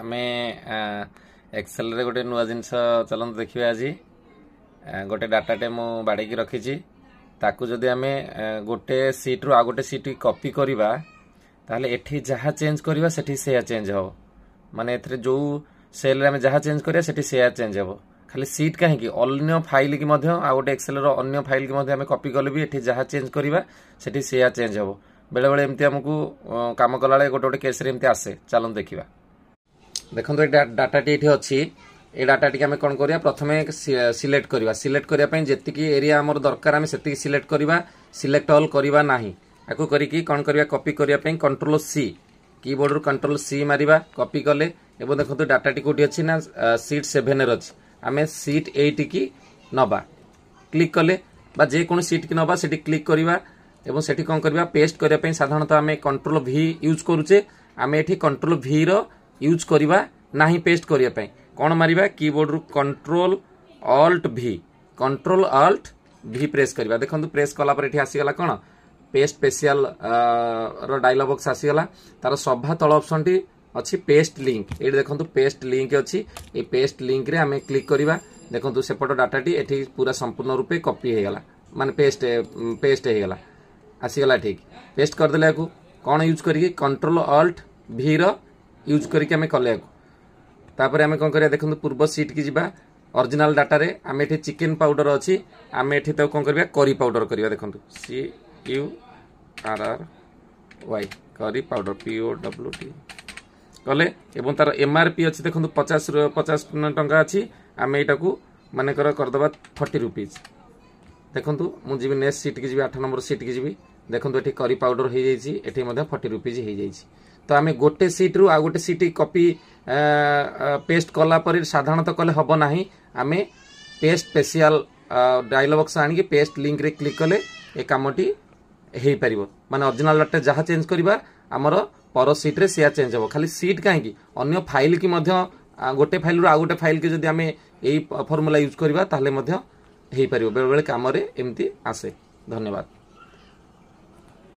आमे एक्सेल रे गोटे नुआ जिनस चलते देखिए आज गोटे डाटाटे मु बाड़ी रखी ताकू जदि आमे गोटे सीट रु आ गोटे सीट कॉपी करवा ताहले एठी जहाँ चेंज करवा सेठी सेया चेंज हो माने एथरे जो सेल रे आमे जहाँ चेंज करवा सेठी सेया चेंज हो खाली सीट कहीं अन्य फाइल की मध्य आ गोटे एक्सेल रो अन्य फाइल की मध्य आमे कॉपी कले भी एठी जहाँ चेंज करवा सेठी सेया चेंज हो बेले बेले एमती हमकु काम कला गोटे गोटे केस रे एमती आसे चलन देखिबा देखो डाटाटी ये अच्छी ये डाटाटी आम कौन करिया प्रथमे सिलेक्ट करवा सिलेक्ट करने जी एरिया आमर दरकार आम से सिलेक्ट करवा सिलेक्ट ऑल करवा नाही आपको करिकी कौन करवा कॉपी करने कंट्रोल सी कीबोर्ड रु कंट्रोल सी मारिबा कॉपी कले एवं देखो डाटाटी कोठी अच्छी ना सीट 7 रे अच्छी आम सीट 8 की नबा क्लिक कले बा जे कोन सीट की नबा सेठी क्लिक करवा एवं सेठी कौन करवा पेस्ट करने साधारणतः आम कंट्रोल भी यूज करूचे आम एठी कंट्रोल भी रो यूज करवा नाही पेस्ट करिया पई कोन मारिबा कीबोर्ड रु कंट्रोल ऑल्ट भी प्रेस करवा देखंतु प्रेस कला पर एठी आसी गला कोन पेस्ट स्पेशल रो डायलॉग बॉक्स आसी गला तार सभा तळ ऑप्शन टी अछि पेस्ट लिंक एठी देखंतु पेस्ट लिंक अछि ए पेस्ट लिंक रे हमें क्लिक करवा देखंतु सेपट डाटा टी एठी पूरा संपूर्ण रूपे कॉपी हे गला माने पेस्ट हे गला आसी गला ठीक पेस्ट कर देला को कोन यूज करी कंट्रोल ऑल्ट भी रो यूज करके आम कले तापर आम कौन करिया देखो पूर्व सीट की जीवा ओरिजिनल डाटा रे आम एठी चिकन पाउडर अच्छी आम एठी तो कौन करबा करी पाउडर करबा देखो CURRY करी पाउडर POWD कले एवं तार MRP अच्छी देखो 50 टंका अच्छी आम एटा को माने करदबा 40 रुपीज देखो मुझे नेक्स्ट सीट की जी 8 नंबर सीट की जी देखो ये करी पाउडर हो जाइए 40 रुपीज हो जाइए तो आम गोटे सीट रु आ गोटे सीट कॉपी पेस्ट कला पर साधारणतः कले हम ना आम पेस्ट स्पेशल डायलॉग बॉक्स आनिकी पेस्ट लिंक रे क्लिक कले ए कामटी हो पार माने ओरिजिनल डाटा जहाँ चेंज करवा आमर पर सीट रे सेया चेंज हो खाली सीट कहीं अन्य फाइल की मध्य गोटे फाइल रु आ गोटे फाइल की जदि आम यही फॉर्मूला यूज करवा ताहले मध्य हो पार बेले बेले काम रे एमती आसे धन्यवाद।